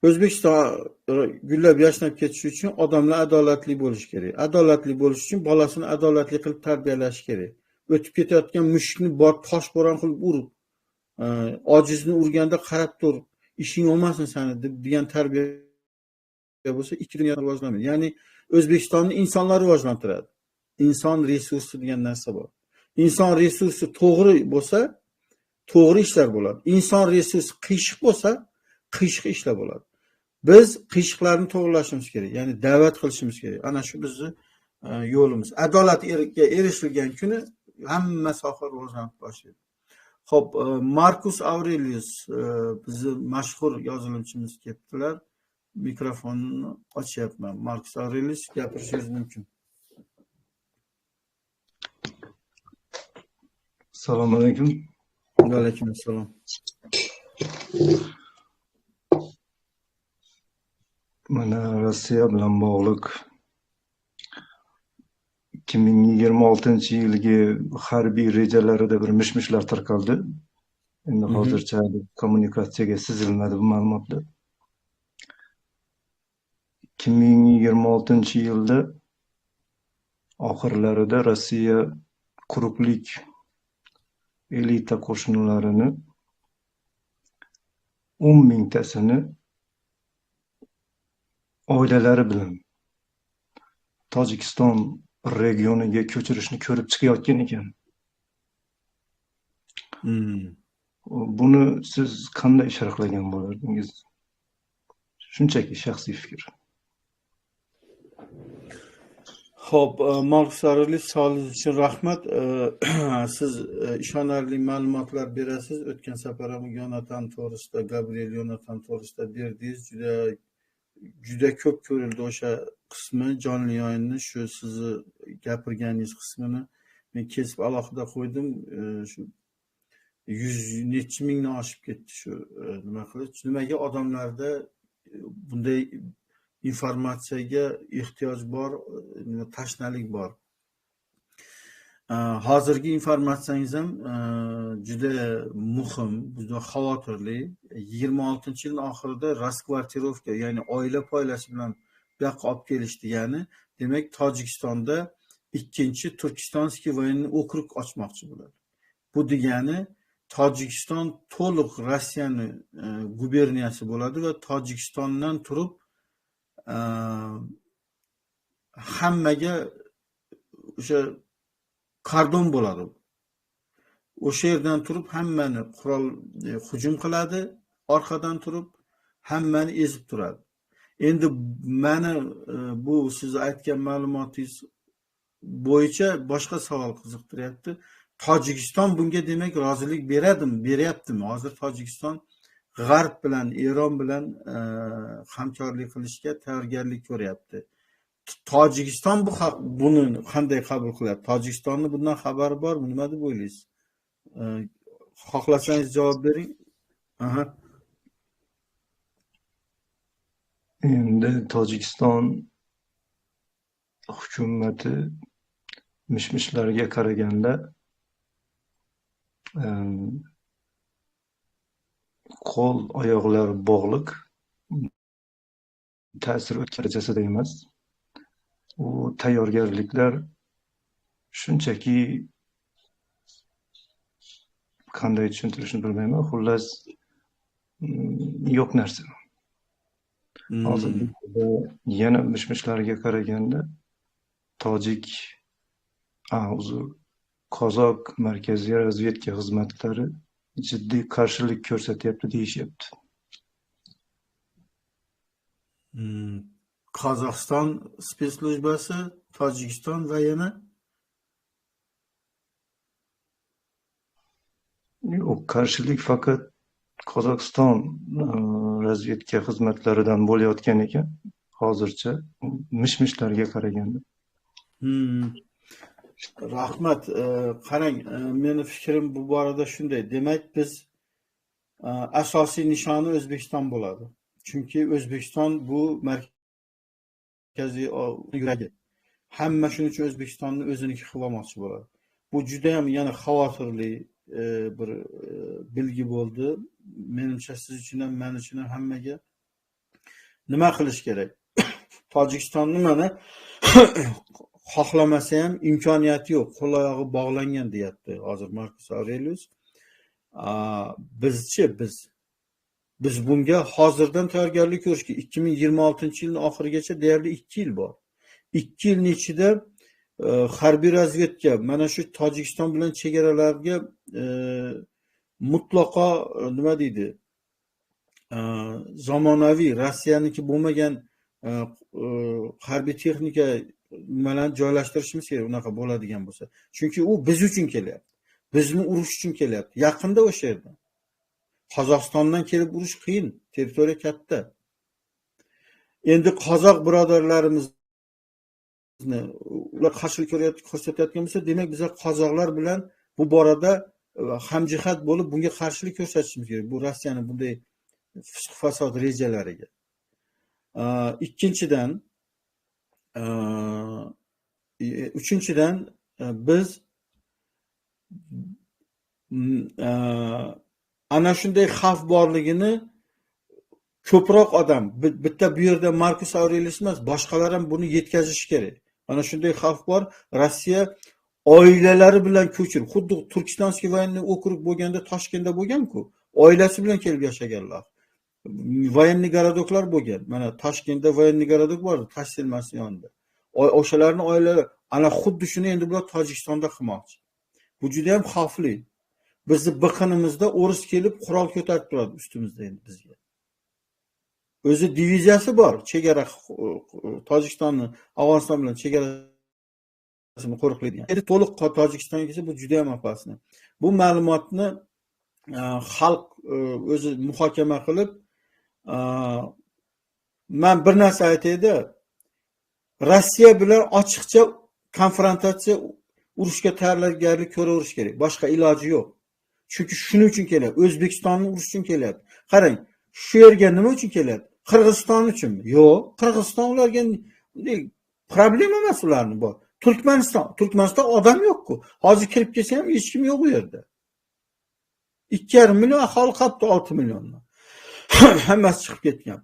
O'zbekiston gullab yashnab ketishi uchun odamlar adolatli bo'lishi kerak. Adolatli bo'lish uchun bolasini adolatli qilib tarbiyalash kerak. O'tib ketayotgan mushukni borib toshbo'ron qilib ur. Ojizni urganda qarab tur. Ishing olmasin seni degan tarbiya bo'lsa, ikki dunyo rivojlanmaydi. Ya'ni O'zbekistonni insonlar rivojlantiradi. Inson resursi degan narsa bor. Inson resursi to'g'ri bo'lsa, to'g'ri ishlar bo'ladi. Inson resursi qiyshiq bo'lsa, qiyshiq ishlar bo'ladi. Biz qiyshiqlarni to'g'rilashimiz kerak, ya'ni da'vat qilishimiz kerak. Ana shu bizni yo'limiz. Adolatga erishilgan kuni hamma soha rivojlanib boshlaydi. Xo'p, Markus Aurelius bizni mashhur yozuvchimiz kelibdilar. Mikrofonni ochyapman. Markus Aurelius, gapirishingiz mumkin. Assalomu alaykum. Va alaykum assalom. Mana Rossiya bilan bog'liq 2026-yilgi harbiy rejalarida bir mish-mishlar tarqaldi. Endi hozircha kommunikatsiyaga sizilmadi bu ma'lumotlar. 2026-yilda oxirlarida Rossiya quruqlik elita qo'shinlarini 10 mingtasini oilalari bilan Tojikiston regioniga ko'chirishni ko'rib chiqayotgan ekan. Buni siz qanday sharhlagan bo'lardingiz? Shunchaki shaxsiy fikr. Xo'p, Markus Aurelius, savolingiz uchun rahmat. Siz ishonarli ma'lumotlar berasiz. O'tgan safar ham Yonatan to'g'risida, Gabriel Yonatan to'g'risida berdingiz. Juda ko'p ko'rildi o'sha qismi, jonli o'yinni, shu sizni gapirganingiz qismini men kesib alohida qo'ydim. Shu 100 necha mingdan oshib ketdi shu nima qilish. Nimaga odamlarda bunday informatsiyaga ehtiyoj bor, tashnalik bor. Hozirgi informatsiyangiz ham juda muhim, juda xavotirli. 26-yil oxirida raskvartirovka, ya'ni oila poylashi bilan bu yoqqa olib kelish degani, demak Tojikistonda ikkinchi Turkistonskiy voyenniy okrug ochmoqchi bo'ladi. Bu degani Tojikiston to'liq Rossiyani guberniyasi bo'ladi va Tojikistondan turib hammaga o'sha kordon bo'ladi. O'sha yerdan turib hammani qurol hujum qiladi, orqadan turib hammani ezib turadi. Endi meni bu siz aytgan ma'lumotingiz bo'yicha boshqa savol qiziqtiryapti. Tojikiston bunga demak rozilik beradimi, beryaptimi? Hozir Tojikiston G'arb bilan, Eron bilan hamkorlik qilishga tayyorgarlik ko'ryapti. Tojikiston buni qanday qabul qilyapti? Tojikistonning bundan xabari bormi? Nima deb o'ylaysiz? Xohlasangiz javob bering. Endi Tojikiston hukumati mish-mishlarga qaraganda qo'l oyoqlar bog'liq, ta'sir o'tkazasida emas. U tayyorgarliklar shunchaki qanday tushuntirishni bilmayman, xullas yo'q narsa. Hozir yana mish-mishlarga qaraganda Qozoq markaziy razvedka xizmatlari jiddiy qarshilik ko'rsatyapti deyishyapti. Qozog'iston spetslujbasi, Tojikiston va yana yo'q, qarshilik faqat Qozog'iston razvedka xizmatlaridan bo'layotgan ekan. Hozircha mish-mishlarga qaraganda. Rahmat. Qarang, meni fikrim bu borada shunday. Demak, biz asosiy nishoni O'zbekiston bo'ladi. Chunki O'zbekiston bu markaziy yuragi. Hamma shuning uchun O'zbekistonni o'ziniki qilib olmoqchi bo'ladi. Bu juda ham yana xavotirli bir bilgi bo'ldi. Menimcha siz uchun ham, men uchun ham hammaga. nima qilish kerak? Tojikistonni mana xohlamasa ham imkoniyati yo'q, qo'l oyog'i bog'langan deyapti hozir Markus Aurelius. Biz bunga hozirdan tayyorgarlik ko'rish kerak. 2026-yilning oxirigacha deyarli 2 yil bor. 2 yilning ichida harbiy razvedka mana shu Tojikiston bilan chegaralarga mutlaqo nima deydi? Zamonaviy Rossiyaniki bo'lmagan harbiy texnika nimalarni joylashtirishimiz kerak, unaqa bo'ladigan bo'lsa. Chunki u biz uchun kelyapti. Bizni urush uchun kelyapti. Yaqinda o'sha yerda. Qozog'istondan kelib urush qiyin, territoriya katta. Endi qozoq birodarlarimizni ular qarshilik ko'rsatayotgan bo'lsa, demak biz qozoqlar bilan bu borada hamjihat bo'lib bunga qarshilik ko'rsatishimiz kerak. Bu Rossiyaning bunday fisq fasod rejalariga. Uchinchidan biz ana shunday xavf borligini ko'proq odam, bitta bu yerda Markus Aurelius emas, boshqalar ham buni yetkazishi kerak. Mana shunday xavf bor. Rossiya oilalari bilan ko'chir. Xuddi Turkistonskiy voyenniy okrug bo'lganda Toshkentda bo'lgan-ku. Oilasi bilan kelib yashaganlar. Voyenniy garadoklar bo'lgan. Mana Toshkentda voyenniy garadok bor, Toshselmasi yonida. O'shalarning oilalari ana xuddi shuni endi bular Tojikistonda qilmoqchi. Bu juda ham xavfli. Bizni biqinimizda o'ris kelib qurol ko'tarib turadi ustimizda endi bizga. O'zi diviziyasi bor, chegara Tojikistonni Afg'oniston bilan chegarasini qo'riqlaydigan. Endi to'liq Tojikistonga kelsa bu juda ham opasni. Bu ma'lumotni xalq o'zi muhokama qilib, men bir narsa aytayda, Rossiya bilan ochiqcha konfrontatsiya, urushga tayyorgarlik ko'raverish kerak. Boshqa iloji yo'q. Chunki shuning uchun kelyapti. O'zbekistonni urush uchun kelyapti. Qarang, shu yerga nima uchun kelyapti? Qirg'iziston uchunmi? Yo'q, Qirg'iziston ularga problema emas ularning bor. Turkmaniston odam yo'q-ku. Hozir kirib kelsa ham hech kim yo'q u yerda. 2,5 million aholi qolibdi 6 milliondan. Hammasi chiqib ketgan.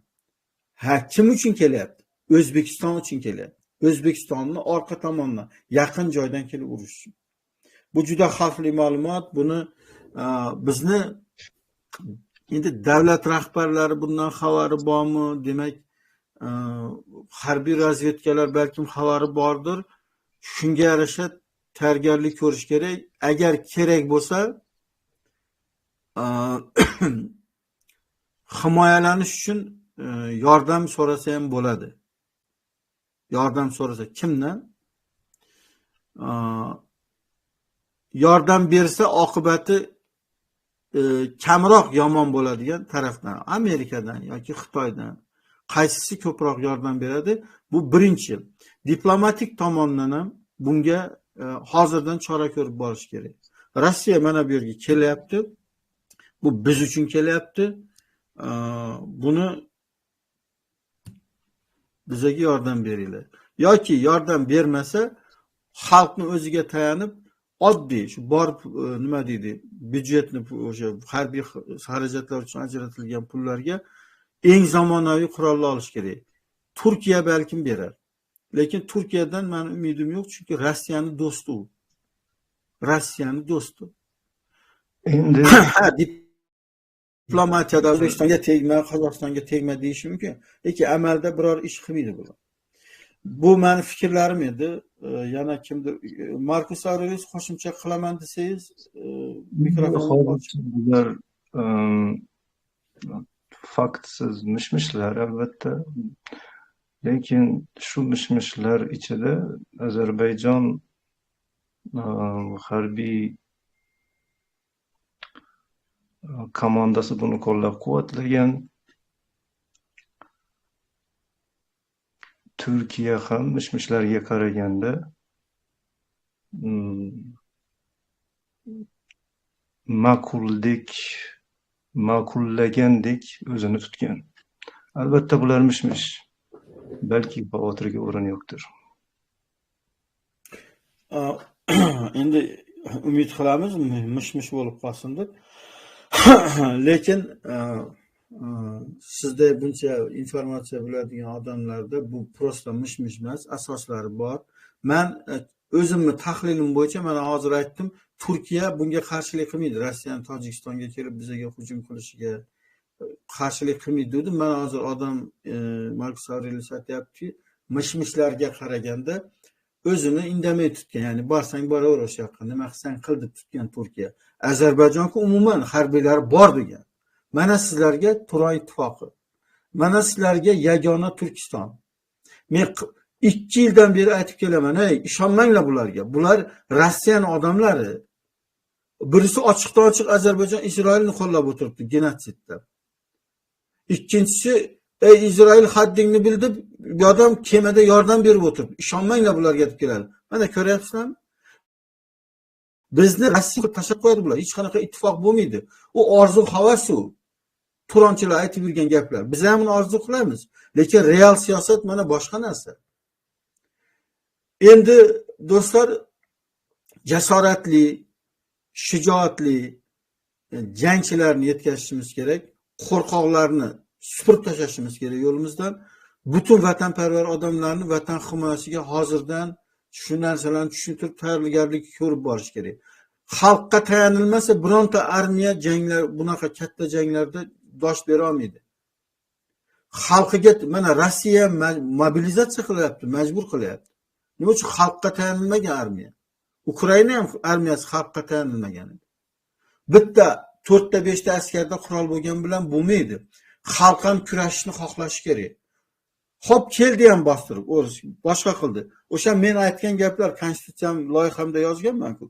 Kim uchun kelyapti? O'zbekiston uchun kelyapti. O'zbekistonni orqa tomondan, yaqin joydan kelib urush uchun. Bu juda xavfli ma'lumot. Buni bizni endi davlat rahbarlari bundan xabari bormi? Demak, harbiy razvedkalar balkim xabari bordir. Shunga yarasha tayyorgarlik ko'rish kerak. Agar kerak bo'lsa, himoyalanish uchun yordam so'rasa ham bo'ladi. Yordam so'rasa kimdan? Yordam bersa oqibati kamroq yomon bo'ladigan tarafdan, Amerikadan yoki Xitoydan qaysisi ko'proq yordam beradi? Bu birinchi. Diplomatik tomondan ham bunga hozirdan chora ko'rib borish kerak. Rossiya mana bu yerga kelyapti. Bu biz uchun kelyapti. Buni bizga yordam beringlar. Yoki yordam bermasa, xalqni o'ziga tayanib oddiy shu borib nima deydi, byudjetni o'sha harbiy xarajatlar uchun ajratilgan pullarga eng zamonaviy qurollar olish kerak. Turkiya balkim berar. Lekin Turkiyadan men umidim yo'q, chunki Rossiyaning do'sti u. Rossiyaning do'sti. Endi diplomatiyada O'zbekistonga tegma, Qozog'istonga tegma deyish mumkin. Lekin amalda biror ish qilmaydi bular. Bu meni fikrlarim edi. Yana kimdir Markus Aurelius qo'shimcha qilaman desangiz, mikrofonlar faktsiz mishmishlar albatta. Lekin shu mishmishlar ichida Ozarbayjon harbiy komandasi buni qo'llab-quvvatlagan. Turkiya ham mishmishlarga qaraganda ma'qullagandek o'zini tutgan. Albatta bular mishmish. Balki xavotirga o'rin yo'qdir. Endi umid qilamiz mishmish bo'lib qolsin deb. Lekin Sizda buncha informatsiya biladigan odamlarda bu prosta mish-mish emas, asoslari bor. Men o'zimni tahlilim bo'yicha mana hozir aytdim, Turkiya bunga qarshilik qilmaydi. Rossiyaning Tojikistonga kelib bizga hujum qilishiga qarshilik qilmaydi dedim. Mana hozir odam Markus Aurelius aytyapti, mish-mishlarga qaraganda o'zini indamay tutgan, ya'ni borsang boraver o'sha yoqqa, nima qilsang qil deb tutgan Turkiya. Ozarbayjonga umuman harbiylari bor degan. Mana sizlarga Turon ittifoqi. Mana sizlarga yagona Turkiston. Men 2 yildan beri aytib kelaman, ey, ishonmanglar bularga. Bular Rossiyaning odamlari. Birisi ochiqdan ochiq Ozarbayjon Isroilni qo'llab o'tiribdi genotsidda. Ikkinchisi, ey Isroil haddingni bildi, bu odam kemada yordam berib o'tiribdi. Ishonmanglar bularga deb keladi. Mana ko'ryapsizlarmi? Bizni Rossiya tashlab qo'yadi bular. Hech qanaqa ittifoq bo'lmaydi. U orzu havas u. Turonchilar aytib yurgan gaplar. Biz ham uni orzu qilamiz, lekin real siyosat mana boshqa narsa. Endi do'stlar, jasoratli, shijoatli jangchilarni yetkazishimiz kerak. Qo'rqoqlarni supurib tashlashimiz kerak yo'limizdan. Butun vatanparvar odamlarni vatan himoyasiga hozirdan shu narsalarni tushuntirib tayyorgarlik ko'rib borish kerak. Xalqqa tayanilmasa bironta armiya janglar, bunaqa katta janglarda dosh bera olmaydi. Xalqiga mana Rossiya mobilizatsiya qilyapti, majbur qilyapti. Nima uchun? Xalqqa tayanilmagan armiya. Ukraina ham armiyasi xalqqa tayanilmagan. Bitta 4 ta 5 ta askarda qurol bo'lgan bilan bo'lmaydi. Xalq ham kurashishni xohlashi kerak. Xo'p, keldi ham bostirib, boshqa qildi. O'sha men aytgan gaplar konstitutsiyam loyihamda yozganman-ku.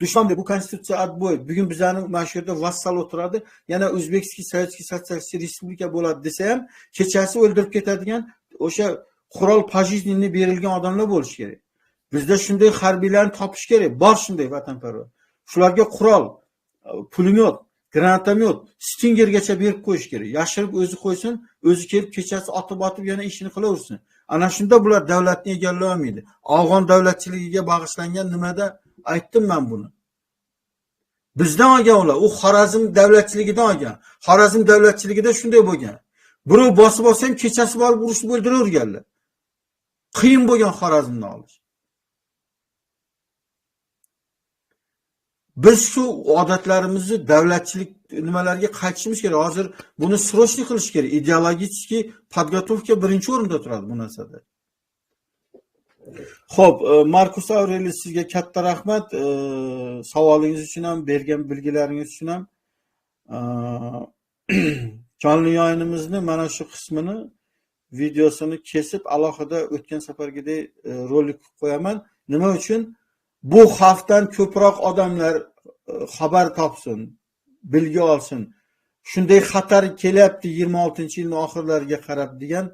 Dushmanbe bu konstitutsiya atboy. Bugun bizlarning mana shu yerda vassal o'tiradi, yana O'zbekiston Sovetskiy Sotsialistik Respublika bo'ladi desa ham, kechasi o'ldirib ketadigan o'sha qurol pajitnini berilgan odamlar bo'lish kerak. Bizda shunday harbiylarni topish kerak, bor shunday vatanparvar. Shularga qurol, pulemyot, granatomyot, Stingergacha berib qo'yish kerak. Yashirib o'zi qo'ysin, o'zi kelib kechasi otib yana ishini qilaversin. Ana shunda bular davlatni egallay olmaydi. Afg'on davlatchiligiga bag'ishlangan nimada aytdim men buni. Bizdan olgan ular, u Xorazm davlatchiligidan olgan. Xorazm davlatchiligida shunday bo'lgan. Birov bosib olsa ham kechasi borib urushni o'ldiraverganlar. Qiyin bo'lgan Xorazmni olish. Biz shu odatlarimizni davlatchilik nimalarga qaytishimiz kerak. Hozir buni srochniy qilish kerak. Ideologik podgotovka birinchi o'rinda turadi bu narsada. Xo'p, Markus Aurelius, sizga katta rahmat. Savolingiz uchun ham, bergan bilgilaringiz uchun ham. Jonli yayinimizni mana shu qismini videosini kesib alohida o'tgan safargidek rolik qo'yaman. Nima uchun? Bu xavfdan ko'proq odamlar xabar topsin, bilgi olsin. Shunday xatar kelyapti 26-yilning oxirlariga qarab degan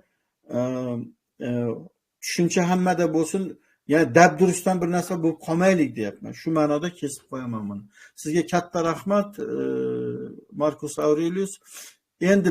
tushuncha hammada bo'lsin. Ya'ni dabdurustdan bir narsa bo'lib qolmaylik deyapman. Shu ma'noda kesib qo'yaman buni. Sizga katta rahmat, Markus Aurelius. Endi